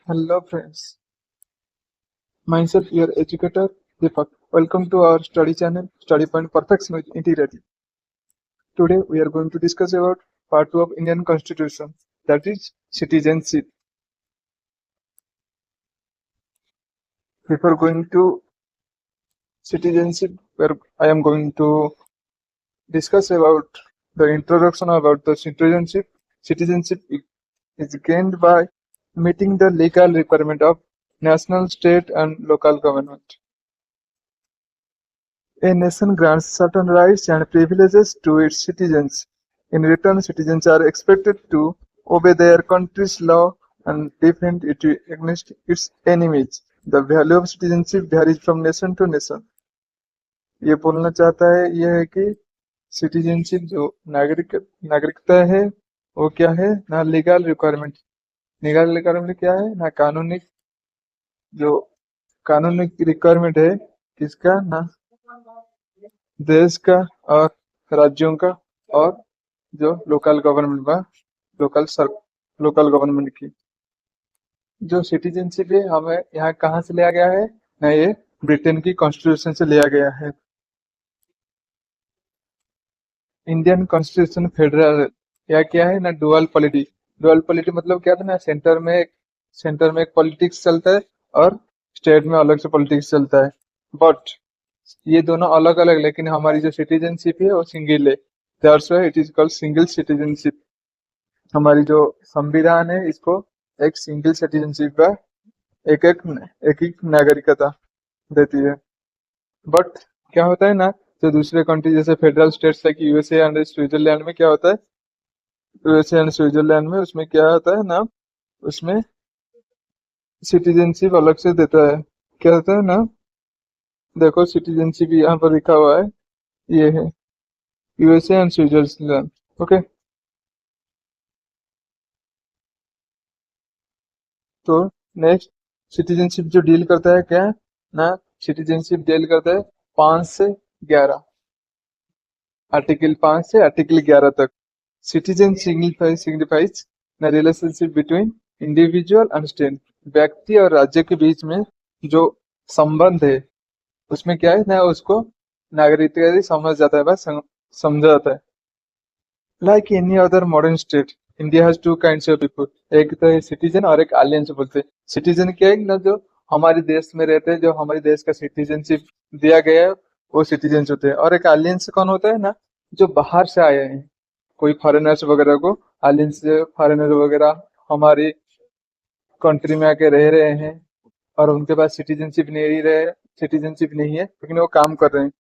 Hello friends, myself your educator Deepak. Welcome to our study channel Study Point Perfection Integrity. Today we are going to discuss about part 2 of Indian Constitution, that is citizenship. Before going to citizenship, where I am going to discuss about the introduction about the citizenship. Citizenship is gained by meeting the legal requirement of national, state and local government. A nation grants certain rights and privileges to its citizens. In return, citizens are expected to obey their country's law and defend it against its enemies. The value of citizenship varies from nation to nation. ये बोलना चाहता है ये है कि citizenship जो नागरिकता है वो क्या है ना लीगल रिक्वायरमेंट क्या है ना जो कानूनी रिक्वायरमेंट है किसका ना देश का और राज्यों का और जो लोकल गवर्नमेंट का लोकल गवर्नमेंट की जो सिटीजनशिप है हमें यहाँ कहाँ से लिया गया है ना ये ब्रिटेन की कॉन्स्टिट्यूशन से लिया गया है। इंडियन कॉन्स्टिट्यूशन फेडरल या क्या है ना डुअल पॉलिटी मतलब क्या था ना सेंटर में एक पॉलिटिक्स चलता है और स्टेट में अलग से पॉलिटिक्स चलता है। बट ये दोनों अलग अलग लेकिन हमारी जो सिटीजनशिप है वो सिंगल है। That's why it is called single citizenship. हमारी जो संविधान है इसको एक सिंगल सिटीजनशिप का एक नागरिकता देती है। बट क्या होता है ना जो दूसरे कंट्री जैसे federal states like USA and Switzerland में क्या होता है यूएसए एंड स्विट्जरलैंड में उसमें क्या होता है ना उसमें सिटीजनशिप अलग से देता है। क्या होता है ना देखो सिटीजनशिप यहाँ पर लिखा हुआ है ये है यूएसए एंड स्विट्जरलैंड। ओके तो नेक्स्ट सिटीजनशिप जो डील करता है क्या ना सिटीजनशिप डील करता है 5 से 11 आर्टिकल 5 से आर्टिकल 11 तक। Citizen signifies the relationship between individual and state. व्यक्ति और राज्य के बीच में जो संबंध है उसमें क्या है ना उसको नागरिकता समझ जाता है बस समझा जाता है। Like any other modern state India has two kinds of people. एक तो है सिटीजन और एक एलियन से बोलते हैं। सिटीजन क्या है ना जो हमारे देश में रहते हैं जो हमारे देश का सिटीजनशिप दिया गया है वो सिटीजन होते हैं। और एक एलियंस कौन होता है ना जो बाहर से आए हैं कोई फॉरेनर्स वगैरह को एलियंस फॉरेनर वगैरह हमारी कंट्री में आके रह रहे हैं और उनके पास सिटीजनशिप नहीं है लेकिन वो काम कर रहे हैं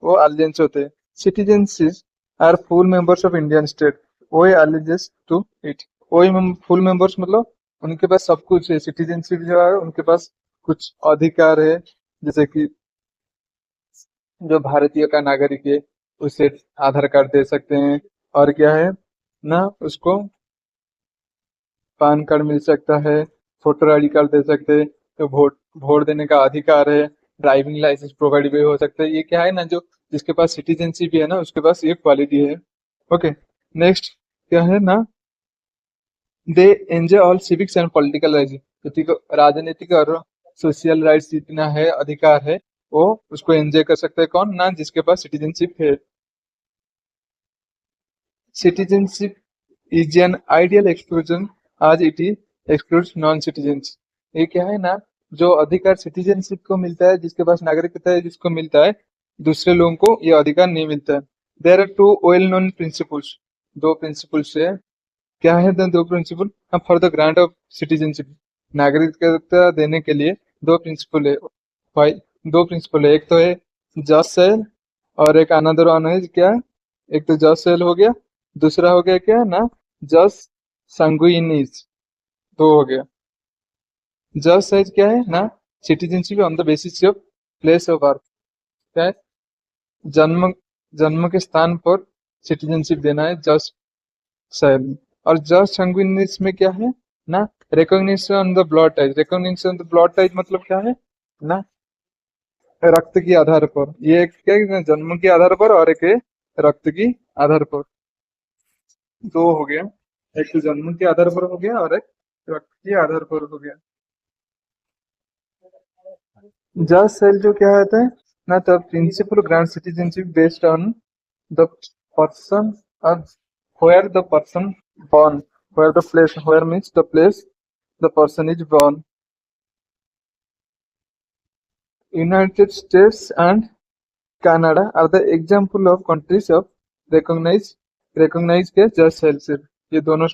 वो एलियंस होते हैं। Citizenship are full members of Indian state owe allegiance to it. वही फुल मेंबर्स मतलब उनके पास सब कुछ है। सिटीजनशिप जो है उनके पास कुछ अधिकार है जैसे कि जो भारतीय का नागरिक है उसे आधार कार्ड दे सकते हैं और क्या है ना उसको पैन कार्ड मिल सकता है वोटर आईडी कार्ड दे सकते हैं तो वोट देने का अधिकार है। ड्राइविंग लाइसेंस प्रोवाइड भी हो सकता है। ये क्या है ना जो जिसके पास सिटीजनशिप है ना उसके पास ये क्वालिटी है। ओके नेक्स्ट क्या है ना they enjoy all civics and political rights. राजनीतिक और सोशल राइट्स जितना है अधिकार है वो उसको एंजॉय कर सकता है कौन ना जिसके पास सिटीजनशिप है। Citizenship is an ideal exclusion as it is excludes non citizens. ये क्या है ना जो अधिकार सिटीजनशिप को मिलता है जिसके पास नागरिकता है जिसको मिलता है दूसरे लोगों को ये अधिकार नहीं मिलता है। There are two well known principles. दो प्रिंसिपल्स है क्या है दो principle for the grant of citizenship. नागरिकता देने के लिए दो प्रिंसिपल है भाई। दो प्रिंसिपल है एक तो है जज सेल और एक अनदर वन है क्या एक तो जज सेल हो गया दूसरा हो गया क्या ना जज संगुइनिस। दो हो गया। जज साइज क्या है ना citizenship on the basis of place of birth. क्या है जन्म जन्म के स्थान पर सिटीजनशिप देना है जज साइज। और जज संगुइनिस में क्या है ना recognition on the blood type. Recognition on the blood type मतलब क्या है ना रक्त के आधार पर। ये एक क्या है जन्म के आधार पर और एक है रक्त की आधार पर। दो हो गया एक तो जन्म के आधार पर हो गया और एक रक्त के आधार पर हो गया। जज सेल जो क्या होता है ना, the principle grant citizenship based on the person और where the person born, where the place, where means the place the person is born. United States and Canada are the example of countries of recognize के जज cell से। ये दोनों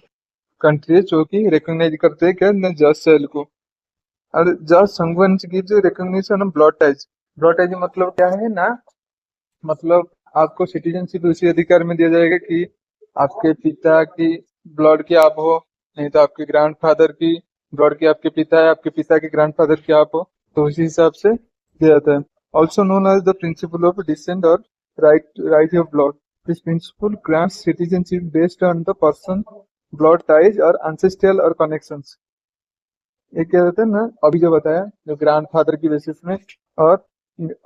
country जो कि recognise करते हैं क्या ना, जज सेल को। और जज संघवन की जो रिकॉग्निशन ऑफ ब्लड टाइज मतलब क्या है ना, मतलब आपको सिटीजनशिप उसी अधिकार में दिया जाएगा कि आपके पिता की ब्लड की आप हो, नहीं तो आपके ग्रैंडफादर की ब्लड की आपके पिता है, आपके पिता के ग्रैंडफादर की आप हो, तो उसी हिसाब से दिया जाता है। Also known as the principle of descent or right of blood. This principle grants citizenship based on the person blood ties और ancestral और कनेक्शंस। ये क्या होता है ना, अभी जो बताया, जो ग्रैंडफादर की बेसिस में और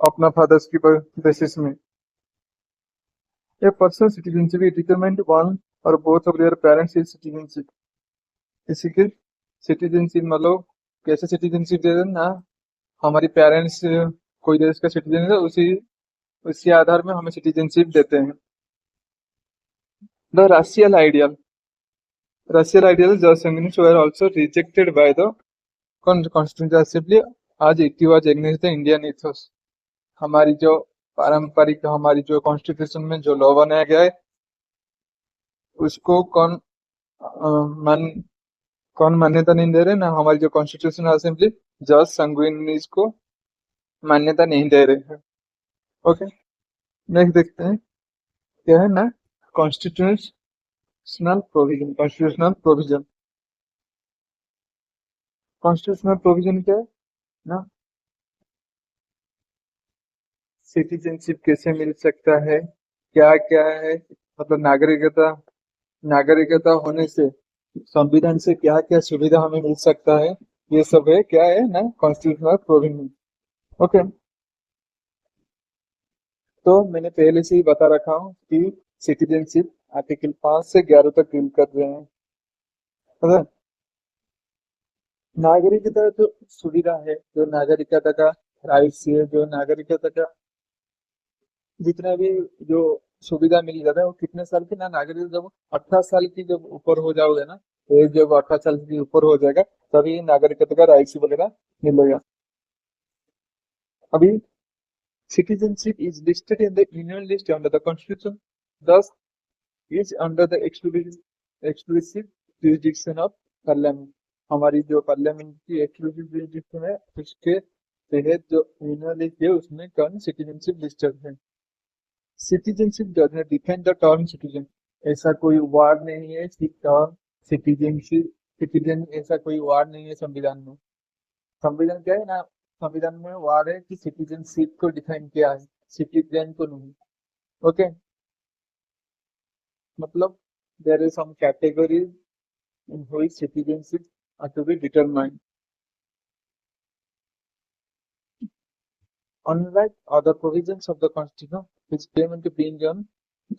अपना फादर्स की बेसिस में। A person's citizenship is determined one or both of their parents is citizenship। किसी की सिटीजनशिप मतलब कैसे सिटीजनशिप दे देना, हमारी पेरेंट्स कोई देश का सिटीजन है, उसी उसके आधार में हमें सिटीजनशिप देते हैं। The racial ideal just sanguinis were also rejected by the constitutional assembly as it was against the Indian ethos। हमारी जो पारंपरिक, हमारी जो कॉन्स्टिट्यूशन में जो लॉ बनाया गया है, उसको मान कौन मान्यता नहीं दे रहे ना, हमारी जो कॉन्स्टिट्यूशनल असेंबली जज संगुइनीज को मान्यता नहीं दे रहे हैं। ओके, नेक्स्ट देखते हैं क्या है ना, कॉन्स्टिट्यूशनल प्रोविजन। कॉन्स्टिट्यूशनल प्रोविजन क्या है ना, सिटीजनशिप कैसे मिल सकता है, क्या क्या है, मतलब नागरिकता होने से संविधान से क्या क्या सुविधा हमें मिल सकता है, ये सब है क्या है ना, कॉन्स्टिट्यूशनल प्रोविजन। ओके, तो मैंने पहले से ही बता रखा हूँ कि सिटीजनशिप आर्टिकल 5 से 11 तक डील कर रहे हैं। मतलब नागरिकता जो सुविधा है, जो नागरिकता का राइट्स है, जो नागरिकता का जितना भी जो सुविधा मिल जाता है, वो कितने साल की ना, नागरिक जब 18 साल की जब ऊपर हो जाओगे ना, तो जब 18 साल की ऊपर हो जाएगा तभी नागरिकता का राइट्स वगैरह मिलेगा। अभी citizenship is listed in the union list under the constitution, thus is under the exclusive jurisdiction of parliament। हमारी जो पार्लियामेंट की एक्सक्लूसिव जुरिस्डिक्शन है, उसके तहत जो यूनियन लिस्ट है उसमें कौन सिटीजनशिप लिस्टेड है। Citizenship does not define the term citizen. ऐसा कोई वर्ड नहीं है कि टर्म सिटीजनशिप, सिटीजन ऐसा कोई वर्ड नहीं है संविधान में। संविधान क्या है ना, संविधान में वर्ड है कि सिटीजनशिप को डिफाइन किया है, सिटीजन को नहीं। ओके, मतलब there is some categories in which citizenship are to be determined। Unlike other provisions of the Constitution, which came into being on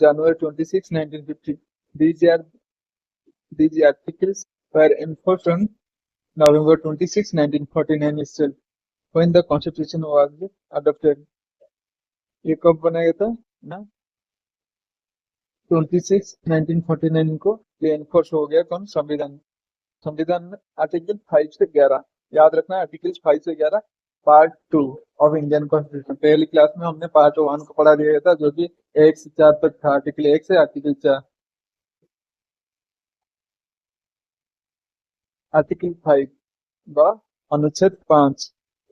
January 26, 1950, these, are, these articles were enforced on November 26, 1949 itself, when the Constitution was adopted। ये कब बनाया था ना, 26 1949 को ये enforce हो गया कौन, संविधान। संविधान में आर्टिकल 5 से 11 याद रखना, आर्टिकल 5 से 11 पार्ट 2 ऑफ इंडियन कॉन्स्टिट्यूशन। पहली क्लास में हमने पार्ट 1 को पढ़ा दिया था, जो कि 1 से 4 तक था, आर्टिकल 1 से आर्टिकल 4। आर्टिकल 5 व अनुच्छेद 5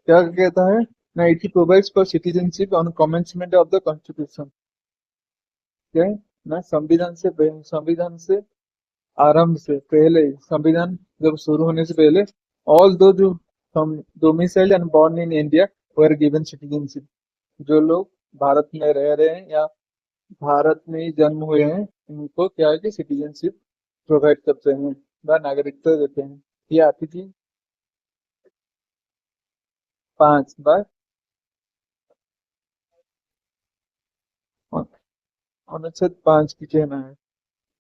क्या कहता है ना, it provides for citizenship on commencement of the constitution. क्या है ना, संविधान से आरंभ से पहले, संविधान जब शुरू होने से पहले, ऑल दो जो domiciled and born in India were given citizenship. जो लोग भारत में रह रहे हैं या भारत में ही जन्म हुए हैं, उनको क्या है कि सिटीजनशिप प्रोवाइड करते हैं व नागरिकता देते हैं। ये आती थी 5 बार अनुच्छेद 5 की कहना है।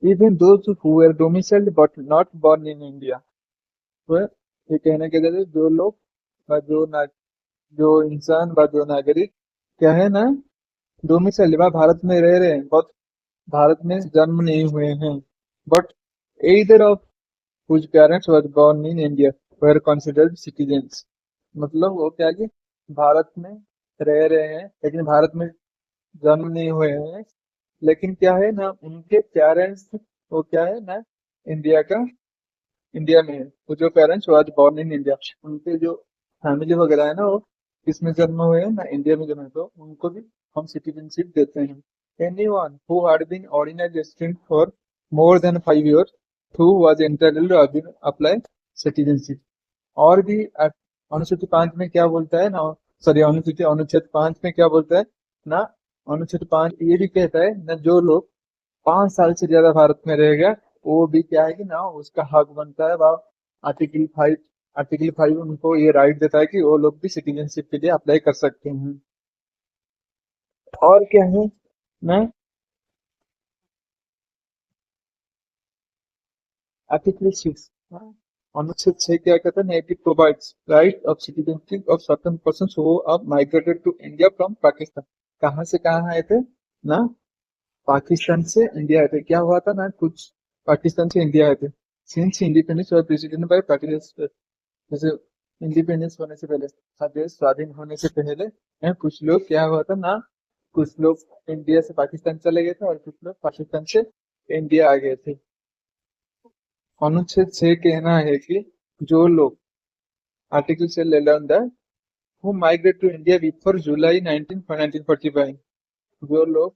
Even those who were domiciled but not born in India, तो ये कहने के लिए जो लोग जो जो इंसान व जो नागरिक क्या है ना, डोमिसाइल व भारत में रह रहे हैं, बहुत भारत में जन्म नहीं हुए हैं, but either of whose parents were born in India were considered citizens। मतलब वो क्या है कि भारत में रह रहे हैं लेकिन भारत में जन्म नहीं हुए हैं, लेकिन क्या है ना उनके पेरेंट्स वो क्या है ना इंडिया का इंडिया में है। वो जो parents was born in India, उनके जो फैमिली वगैरह है ना वो किसमें जन्म हुए हैं ना इंडिया में जन्म हुए, तो उनको भी हम सिटीजनशिप देते हैं। Anyone who had been ordinary resident for more than 5 years who was entitled to apply citizenship. और भी अनुसूची 5 में क्या बोलता है ना, सॉरी अनुसूची अनुच्छेद 5 में क्या बोलता है ना, अनुच्छेद 5 ये भी कहता है ना जो लोग 5 साल से ज्यादा भारत में रहेगा वो भी क्या है कि ना उसका हक बनता है। वह आर्टिकल 5 उनको ये राइट देता है कि वो लोग भी सिटीजनशिप के लिए अप्लाई कर सकते हैं। और क्या है ना, आर्टिकल 6 अनुच्छेद 6 क्या कहता है, it provides right of citizenship of certain persons who have migrated to India from Pakistan. कहाँ से कहाँ आए थे ना, पाकिस्तान से इंडिया आए थे। क्या हुआ था ना, कुछ पाकिस्तान से इंडिया आए थे सिंस इंडिपेंडेंस और प्रेसिडेंट बाय पाकिस्तान। जैसे इंडिपेंडेंस होने से पहले, देश स्वाधीन होने से पहले कुछ लोग क्या हुआ था ना, कुछ लोग इंडिया से पाकिस्तान चले गए थे और कुछ लोग पाकिस्तान से इंडिया आ गए थे। अनुच्छेद 6 कहना है कि जो लोग आर्टिकल से ले that who migrate to India before July 1945, जो लोग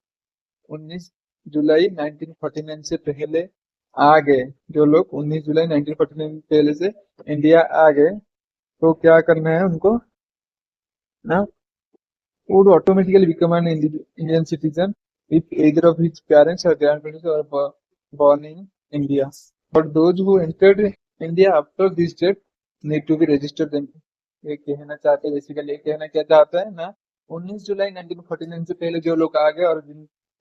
19 जुलाई 1949 से पहले आ गए, जो लोग 19 जुलाई 1949 पहले से इंडिया आ गए, तो क्या करना है उनको ना, would automatically become an Indian citizen if either of his parents or grandparents are born in India. But those who entered India after this date need to be registered then। ये कहना चाहते हैं बेसिकली, ये कहना क्या चाहता है ना, 19 जुलाई 1949 से पहले जो लोग आ गए और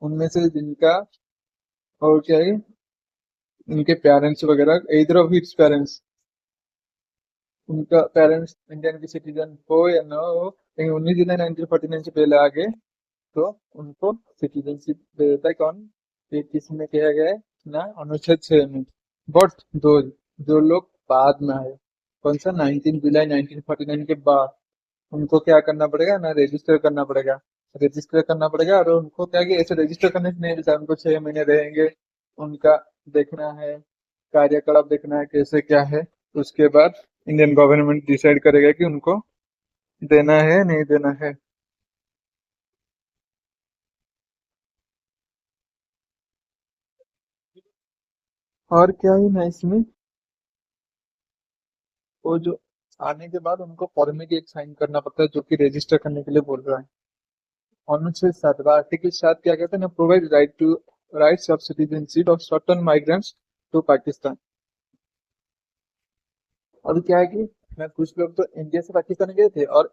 उनमें से जिनका और क्या है उनके पेरेंट्स वगैरह इधर ऑफ हिज पेरेंट्स, उनका पेरेंट्स इंडियन की सिटीजन हो या ना हो, लेकिन 19 जुलाई 1949 से पहले आ गए तो उनको सिटीजनशिप दे देता है। कौन, ये किसमें किया गया है ना, अनुच्छेद 6 में। बट दो जो लोग बाद में आए, कौन सा 19 जुलाई 1949 के बाद, उनको क्या करना पड़ेगा ना, रजिस्टर करना पड़ेगा। रजिस्टर करना पड़ेगा और उनको क्या कि ऐसे रजिस्टर करने से नहीं देता, उनको 6 महीने रहेंगे, उनका देखना है, कार्यकलाप देखना है कैसे क्या है, उसके बाद इंडियन गवर्नमेंट डिसाइड करेगा कि उनको देना है नहीं देना है। और क्या ही ना इसमें, वो जो आने के बाद उनको फॉर्म की एक साइन करना पड़ता है जो कि रजिस्टर करने के लिए बोल रहा है। अनुच्छेद 7 आर्टिकल 7 क्या कहते हैं ना, provide rights of citizenship of certain migrants to Pakistan. अभी क्या है कि मैं कुछ लोग तो इंडिया से पाकिस्तान गए थे और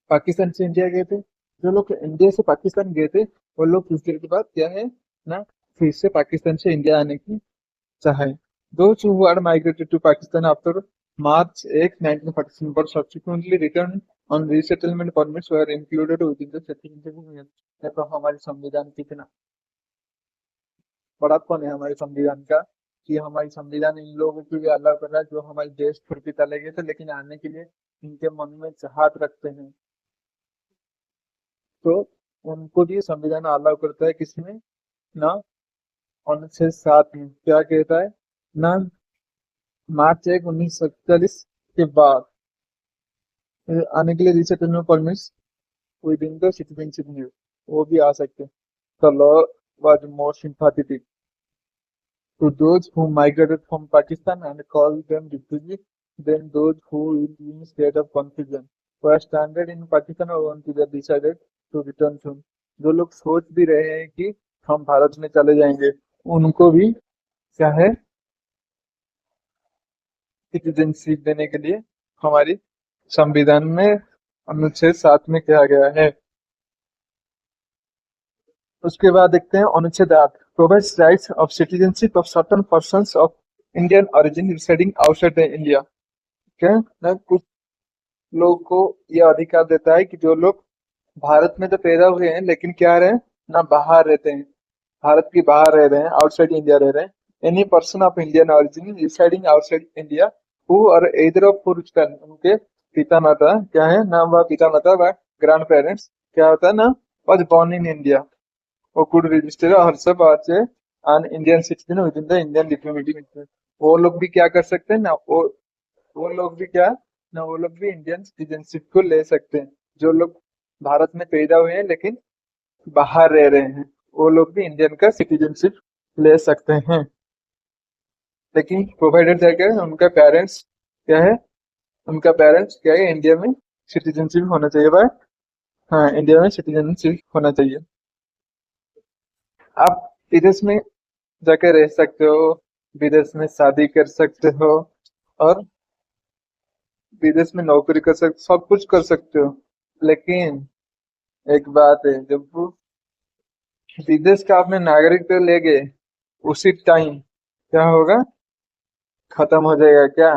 पाकिस्तान से इंडिया गए थे। जो लोग इंडिया से पाकिस्तान गए थे वो लोग कुछ देर के बाद क्या है ना फिर से पाकिस्तान से इंडिया आने की चाहे। Those who had migrated to Pakistan after March 8, 1947 but subsequently returned on resettlement permits were included within the citizenship union। देखो हमारे संविधान कितना बड़ा कौन है हमारे संविधान का, कि हमारी संविधान इन लोगों के लिए अलाउ कर रहा है जो हमारे देश छोड़ के चले गए थे लेकिन आने के लिए इनके मन में चाहत रखते हैं, तो उनको भी संविधान अलाउ करता है। किसमें ना, अनुच्छेद 7 में क्या कहता है ना, March 1, 1947 के बाद आने के लिए resettlement permits within the citizenship new, वो भी आ सकते हैं। The law was more sympathetic to those who migrated from Pakistan and called them refugees than those who lived in state of confusion were stranded in Pakistan or once they decided to return soon। जो लोग सोच भी रहे हैं कि हम भारत में चले जाएंगे, उनको भी क्या है सिटीजनशिप देने के लिए हमारी संविधान में अनुच्छेद 7 में किया गया है। उसके बाद देखते हैं अनुच्छेद 8 provides rights of citizenship of certain persons of Indian origin residing outside the India. क्या ना, कुछ लोग को यह अधिकार देता है कि जो लोग भारत में तो पैदा हुए हैं लेकिन क्या रहे हैं ना बाहर रहते हैं, भारत के बाहर रह रहे हैं, आउटसाइड इंडिया रह रहे हैं, any person of Indian origin residing outside India who और एदर ऑफ फॉर उनके पिता माता क्या है ना, वह पिता माता व ग्रैंड पेरेंट्स क्या होता है ना, was born in India or could register herself as an Indian citizen within the Indian diplomatic mission। वो लोग भी क्या कर सकते हैं ना, वो लोग भी क्या ना, वो लोग भी इंडियन सिटीजनशिप को ले सकते हैं। जो लोग भारत में पैदा हुए हैं लेकिन बाहर रह रहे हैं, वो लोग भी इंडियन का सिटीजनशिप ले सकते हैं, लेकिन प्रोवाइडेड है क्या उनका पेरेंट्स क्या है, उनका पेरेंट्स क्या है इंडिया में सिटीजनशिप होना चाहिए भाई। हाँ, इंडिया में सिटीजनशिप होना चाहिए। आप विदेश में जाके रह सकते हो, विदेश में शादी कर सकते हो, और विदेश में नौकरी कर सकते, सब कुछ कर सकते हो। लेकिन एक बात है, जब वो विदेश का आपने नागरिकता ले गए उसी टाइम क्या होगा, खत्म हो जाएगा क्या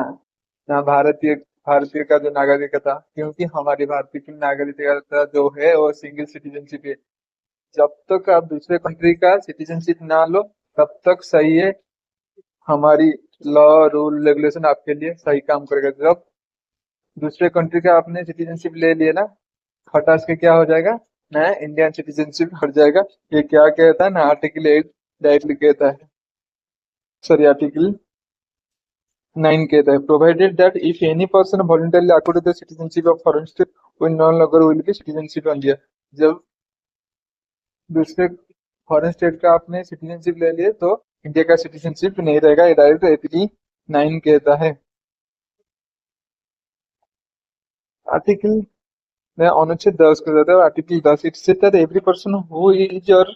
ना भारतीय, भारतीय का जो नागरिकता, क्योंकि हमारी भारतीय की नागरिकता जो है वो सिंगल सिटीजनशिप है। जब तक आप दूसरे कंट्री का सिटीजनशिप ना लो तब तक सही है, हमारी लॉ रूल रेगुलेशन आपके लिए सही काम करेगा। जब दूसरे कंट्री का आपने सिटीजनशिप ले लिया ना, खटास के क्या हो जाएगा ना, इंडियन सिटीजनशिप हट जाएगा। ये क्या कहता है ना, आर्टिकल 8 डायरेक्टली कहता है, सॉरी आर्टिकल 9 कहता है, provided that if any person voluntarily accord the citizenship of foreign state will no longer will be citizenship of India. जब दूसरे फॉरेन स्टेट का आपने सिटीजनशिप ले लिए तो इंडिया का सिटीजनशिप नहीं रहेगा, ये डायरेक्ट आर्टिकल 9 कहता है। आर्टिकल मैं अनुच्छेद 10 कर देता हूँ, article 10 it said that every person who is और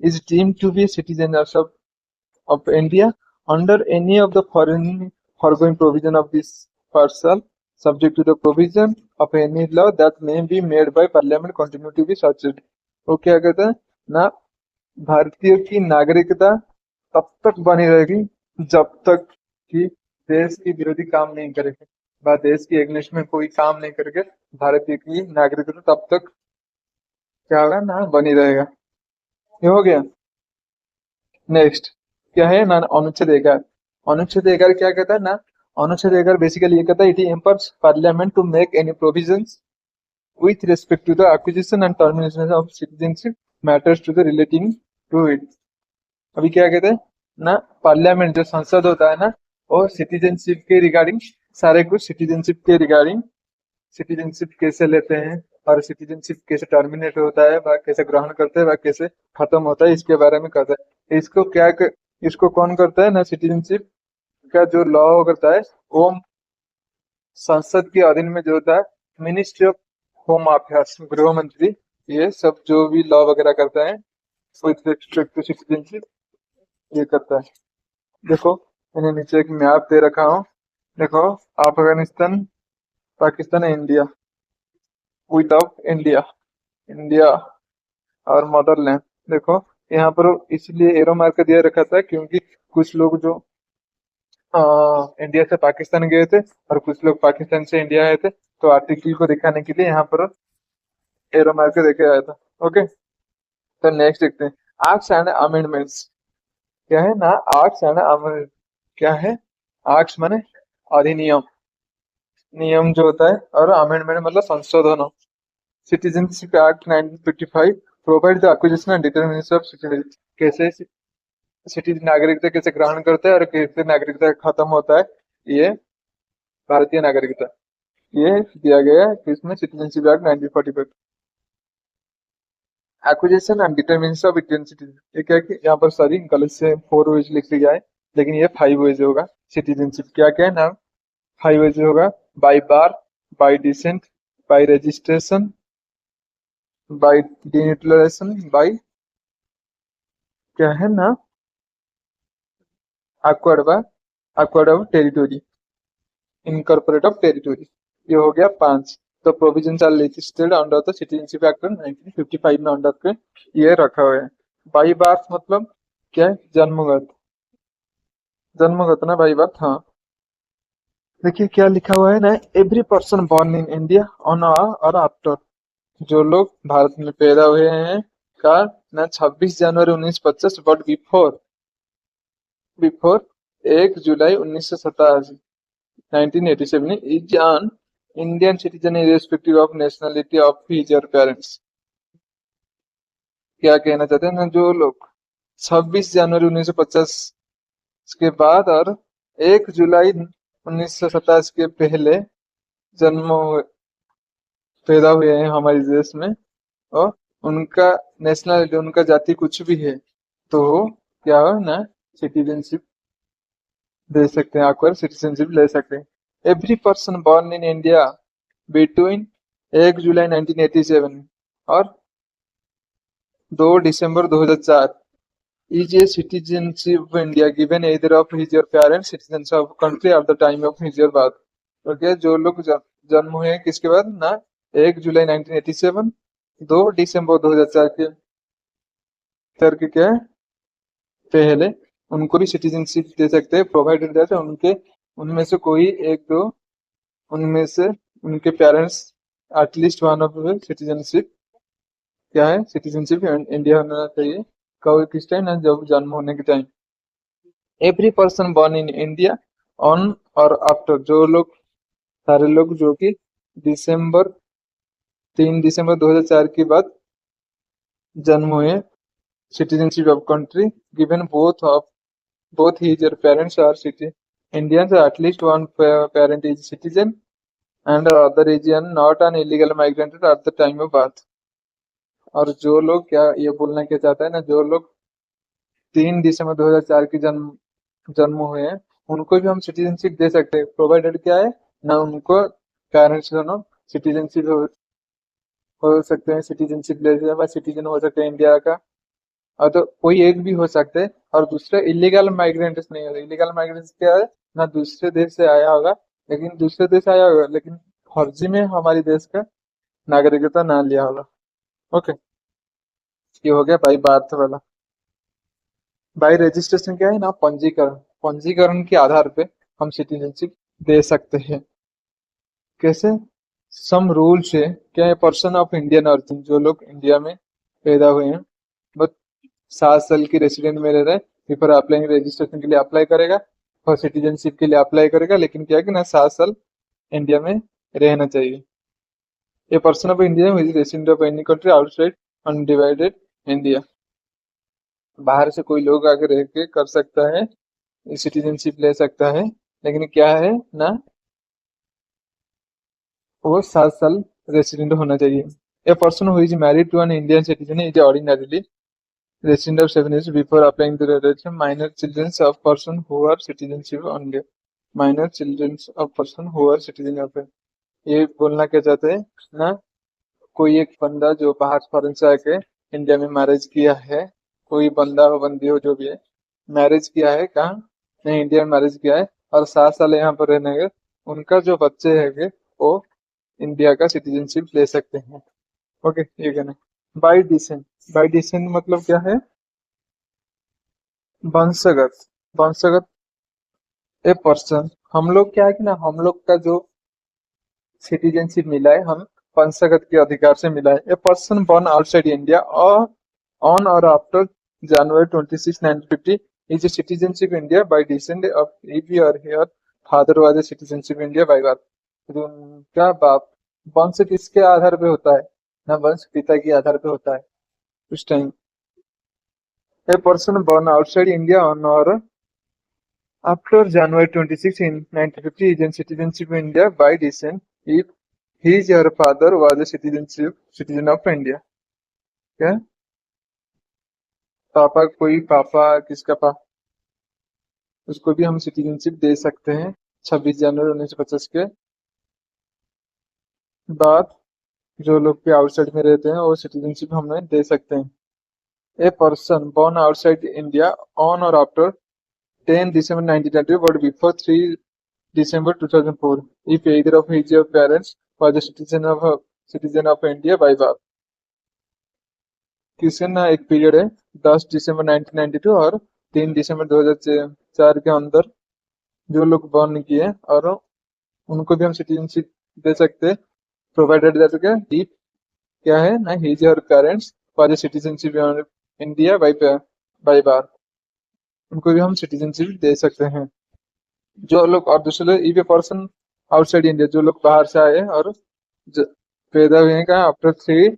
is deemed to be a citizen of India under any of the foregoing provision of this parcel, subject to the provision of any law that may be made by parliament continue to be such। वो क्या कहता है ना, भारतीयों की नागरिकता तब तक बनी रहेगी जब तक कि देश की विरोधी काम नहीं करेगा, व देश की एगेंस्ट में कोई काम नहीं करेगा, भारतीय की नागरिकता तब तक क्या होगा ना, बनी रहेगा। ये हो गया। नेक्स्ट क्या है ना, अनुच्छेद 11। अनुच्छेद 11 क्या कहता है ना, अनुच्छेद 11 बेसिकली ये कहता है it empowers parliament to make any provisions with respect to the acquisition and termination of citizenship matters to the relating to it। अभी क्या कहते हैं ना, पार्लियामेंट जो संसद होता है ना, वो सिटीजनशिप के रिगार्डिंग सारे कुछ सिटीजनशिप के रिगार्डिंग, सिटीजनशिप कैसे लेते हैं और सिटीजनशिप कैसे टर्मिनेट होता है, वह कैसे ग्रहण करते हैं, वह कैसे खत्म होता है, इसके बारे में करता है। इसको क्या इसको कौन करता है ना, सिटीजनशिप का जो लॉ करता है वो संसद के अधीन में जो होता है मिनिस्ट्री ऑफ होम अफेयर्स, गृह मंत्री, ये सब जो भी लॉ वगैरह करता है विथ रिस्पेक्ट टू सिटीजनशिप ये करता है। देखो मैंने नीचे एक मैप दे रखा हूँ, देखो Afghanistan, Pakistan, India, without India, India और मदरलैंड। देखो यहाँ पर इसलिए एरो मार्क दिया रखा था क्योंकि कुछ लोग जो इंडिया से पाकिस्तान गए थे और कुछ लोग पाकिस्तान से इंडिया आए थे, तो आर्टिकल को दिखाने के लिए यहाँ पर एरो मार्क देके आया था। ओके, तो नेक्स्ट देखते हैं एक्ट्स एंड अमेंडमेंट्स। क्या है ना, एक्ट्स एंड अमेंडमेंट क्या है, एक्ट्स माने अधिनियम, नियम जो होता है, और अमेंडमेंट मतलब संशोधन। Citizenship act 1955 provide the acquisition and determination of citizenship, कैसे सिटी नागरिकता कैसे ग्रहण करते हैं और कैसे नागरिकता खत्म होता है, ये भारतीय नागरिकता ये दिया गया है इसमें, citizenship act 1945। Acquisition and determination of Indian citizen, ये क्या कि यहाँ पर सॉरी गलत से 4 वेज लिख दिया है, लेकिन ये 5 वेज होगा। सिटीजनशिप क्या क्या है ना, 5 वेज होगा, by birth, by descent, by registration, by denaturalisation, by क्या है ना acquired of territory, incorporate of territory, ये हो गया 5। तो provisions are legislated under the citizenship act 1955 में अंडर के ये रखा हुआ है। बाई बर्थ मतलब क्या है, जन्मगत, जन्मगत ना बाई बर्थ, हाँ देखिए क्या लिखा हुआ है ना, every person born in India on or after, जो लोग भारत में पैदा हुए हैं का ना 26 जनवरी 1950 but before before 1 July 1987 1987 is an Indian citizen irrespective of nationality of his or parents. क्या कहना चाहते हैं ना, जो लोग 26 जनवरी 1950 के बाद और 1 जुलाई 1987 के पहले जन्म हुए- पैदा हुए हैं हमारे देश में, और उनका नेशनलिटी, उनका जाति कुछ भी है, तो क्या हो ना, सिटीजनशिप दे सकते हैं, आकर सिटीजनशिप ले सकते हैं। Every person born in India between 1 जुलाई 1987 और 2 दिसंबर 2004 is a citizenship of India given either of his or parents citizens of country at the time of his or birth। Okay, जो लोग जन्म हुए हैं किसके बाद ना, 1 जुलाई 1987, 2 दिसंबर 2004 के तर के क्या है, पहले, उनको भी सिटीजनशिप दे सकते हैं, प्रोवाइडेड दैट उनके उनमें से कोई एक दो, उनमें से उनके parents at least one of citizenship, क्या है, सिटीजनशिप इंडिया होना चाहिए। कब, किस टाइम ना, जब जन्म होने के time. Every person born in India on or after, जो लोग, सारे लोग जो कि दिसंबर 3 दिसंबर 2004 के बाद जन्म हुए, citizenship of country given both his or parents are Indians, at least one parent is citizen and other is not an illegal migrant at the time of birth। और जो लोग, क्या ये बोलना क्या चाहता है ना, जो लोग 3 दिसंबर 2004 की जन्म हुए हैं, उनको भी हम सिटीजनशिप दे सकते हैं, प्रोवाइडेड क्या है ना, उनको पेरेंट्स दोनों सिटीजनशिप हो सकते हैं, सिटीजनशिप ले सकते हैं, सिटीजन हो सकते हैं इंडिया का, और तो कोई एक भी हो सकते हैं। और दूसरे इलीगल माइग्रेंट्स नहीं होते। इलीगल माइग्रेंट्स क्या है ना, दूसरे देश से आया होगा, लेकिन दूसरे देश आया होगा लेकिन फर्जी में हमारे देश का नागरिकता ना लिया होगा। ओके, ये हो गया बाई बार्थ वाला। बाई रजिस्ट्रेशन क्या है ना, पंजीकरण, पंजीकरण के आधार पे हम सिटीजनशिप दे सकते हैं। कैसे, सम रूल्स है, क्या है, पर्सन ऑफ इंडियन ऑरिजिन, जो लोग इंडिया में पैदा हुए हैं, बस 7 साल की रेसिडेंट में रह रहे हैं, बिफोर अप्लाइंग रजिस्ट्रेशन के लिए अप्लाई करेगा और सिटीजनशिप के लिए अप्लाई करेगा, लेकिन क्या है कि ना 7 साल इंडिया में रहना चाहिए। A person of India who is resident of any country outside undivided India, बाहर से कोई लोग आके रह के कर सकता है, सिटीजनशिप ले सकता है, लेकिन क्या है ना, वो 7 साल रेसिडेंट होना चाहिए। A person who is married to an Indian citizen is ordinarily resident of 7 years before applying to the registration, minor children of person who are citizenship only, minor children of person who are citizen of it। ये बोलना क्या चाहते हैं ना, कोई एक बंदा जो बाहर फॉरेन से आके इंडिया में मैरिज किया है, कोई बंदा हो बंदी हो जो भी है, मैरिज किया है कहाँ, नहीं इंडिया में मैरिज किया है और 7 साल यहाँ पर रहने के, उनका जो बच्चे है वो इंडिया का सिटीजनशिप ले सकते हैं। ओके, ये कहना। बाई डिसेंट, बाई डिसेंट मतलब क्या है, वंशगत, वंशगत। ए पर्सन, हम लोग क्या है कि ना, हम लोग का जो सिटीजनशिप मिला है, हम वंशगत के अधिकार से मिला है। A person born outside India or on or after January 26 1950 is a citizenship India by descent of if or her father was a citizenship India by birth. तो उनका बाप, वंश किसके आधार पे होता है ना, वंश पिता के आधार पे होता है उस time. A person born outside India on और after January 26 in 1950 is in citizenship of India by descent if his or father was a citizen of India। क्या, पापा, कोई पापा किसका उसको भी हम सिटीजनशिप दे सकते हैं 26 जनवरी 1950 के बाद। जो लोग भी आउटसाइड में रहते हैं वो सिटीजनशिप हमें दे सकते हैं। ए person born outside India on or after 10 December 1920 but before 3 December 2004 if either of his parents was a citizen of India by birth। किसी ना एक पीरियड है 10 दिसंबर 1992 और 3 दिसंबर 2004 के अंदर जो लोग बॉर्न किए और उनको भी हम सिटीजनशिप दे सकते हैं, प्रोवाइडेड दैट क्या इफ क्या है ना his or parents for the citizenship India by birth, उनको भी हम सिटीजनशिप दे सकते हैं। जो लोग और दूसरे लोग if a person outside India, जो लोग बाहर से आए और पैदा हुए हैं कहाँ after 3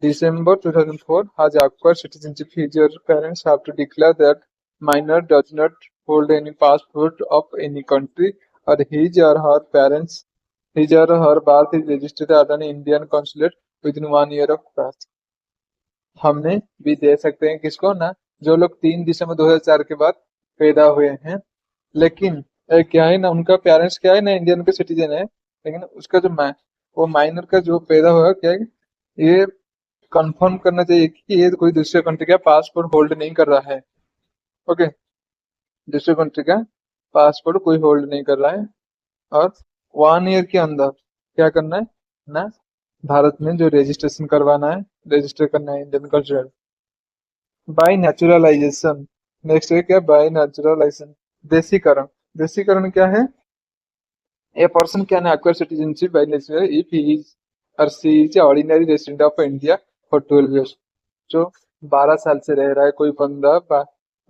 December 2004 has acquired citizenship, his or parents have to declare that minor does not hold any passport of any country, or his or her birth is registered at an Indian consulate within 1 year of birth. हमने भी दे सकते हैं किसको ना, जो लोग 3 दिसंबर 2004 के बाद पैदा हुए हैं, लेकिन क्या है ना उनका पेरेंट्स क्या है ना इंडियन के सिटीजन है, लेकिन उसका जो वो माइनर का जो पैदा हुआ क्या है, ये कंफर्म करना चाहिए कि ये कोई दूसरे कंट्री का पासपोर्ट होल्ड नहीं कर रहा है। ओके, दूसरे कंट्री का पासपोर्ट कोई होल्ड नहीं कर रहा है, और 1 ईयर के अंदर क्या करना है ना, भारत में जो रजिस्ट्रेशन करवाना है, रजिस्टर करना है Indian culture by naturalisation. Next है क्या, बाय नेचुरलाइजेशन, देशीकरण। देशीकरण क्या है, a person can acquire citizenship by natural if he is or she is ordinary resident of India for 12 years। जो 12 साल से रह रहा है कोई बंदा,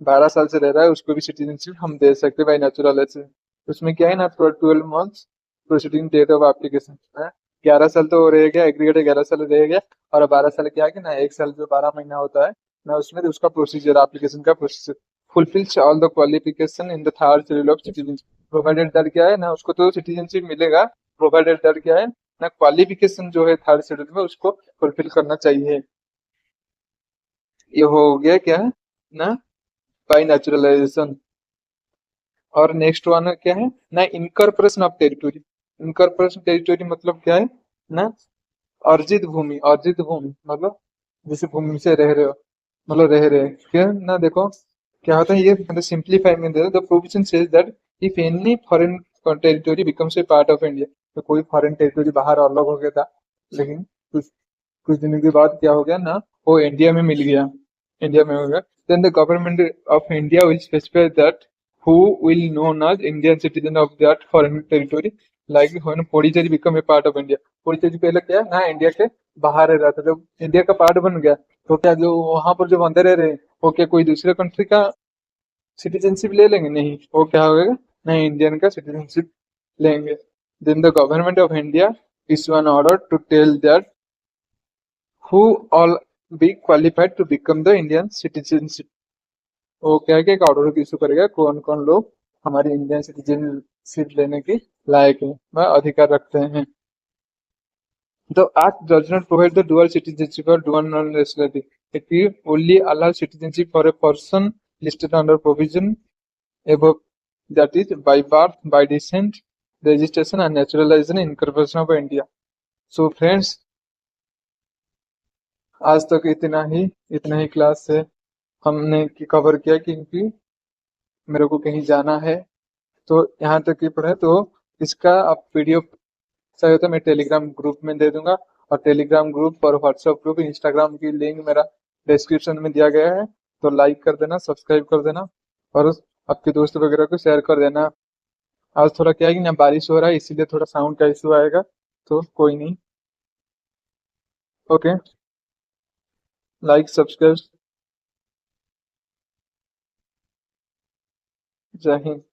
12 साल से रह रहा है, उसको भी सिटीजनशिप हम दे सकते हैं बाई नेचुरलाइजेशन। उसमें क्या है ना 12 months proceeding date of application है, 11 साल तो रह गया, एग्रीगेट 11 साल रह गया, और 12 साल क्या है कि ना 1 साल जो 12 महीना होता है ना, उसमें उसका प्रोसीजर, एप्लीकेशन का procedure fulfils all the qualification in the third schedule of citizenship. Provided that क्या है ना, उसको तो सिटीजनशिप मिलेगा, प्रोवाइडेड दैट क्या है ना, क्वालिफिकेशन जो है थर्ड शेड्यूल में उसको फुलफिल करना चाहिए। ये हो गया क्या है ना, बाई नेचुरलाइजेशन। और नेक्स्ट वन क्या है ना, incorporation of territory. Incorporation territory मतलब क्या है ना, अर्जित भूमि मतलब जैसे भूमि से रह रहे हो, मतलब रह रहे हैं क्या ना, देखो क्या होता है, ये मतलब सिंप्लीफाई में दे the provision says that if any foreign territory becomes a part of India. तो कोई फॉरेन टेरिटोरी बाहर अलग हो गया था, लेकिन कुछ कुछ दिनों के बाद क्या हो गया ना, वो इंडिया में मिल गया, इंडिया में हो गया, then the government of India will specify that who will known as Indian citizen of that foreign territory, like when Puducherry become a part of India। Puducherry पहले क्या है ना इंडिया के बाहर रह रहा था, जब इंडिया का पार्ट बन गया तो क्या जो वहां पर जो बंदे रह रहे हैं वो क्या कोई दूसरे कंट्री का सिटीजनशिप ले लेंगे, नहीं, वो क्या होगा ना इंडियन का सिटीजनशिप लेंगे। Then the government of India issue an order to tell that who all be qualified to become the Indian citizenship. वो क्या है कि एक ऑर्डर इशू करेगा कौन कौन लोग हमारी इंडियन सिटीजनशिप लेने की लायक है व अधिकार रखते हैं। The Act does not provide the dual citizenship or dual non-nationality. It only allows citizenship for a person listed under provision above, that is, by birth, by descent, registration and naturalization in incorporation of India. So friends, आज तक इतना ही class से हमने cover किया, क्योंकि मेरे को कहीं जाना है, तो यहाँ तक ही पढ़े। तो इसका आप पीडीएफ चाहिए तो मैं टेलीग्राम ग्रुप में दे दूंगा, और टेलीग्राम ग्रुप और व्हाट्सएप ग्रुप इंस्टाग्राम की लिंक मेरा डिस्क्रिप्शन में दिया गया है, तो लाइक कर देना, सब्सक्राइब कर देना, और आपके दोस्त वगैरह को शेयर कर देना। आज थोड़ा क्या है कि ना बारिश हो रहा है, इसीलिए थोड़ा साउंड का इशू आएगा, तो कोई नहीं। ओके, लाइक सब्सक्राइब, जय हिंद।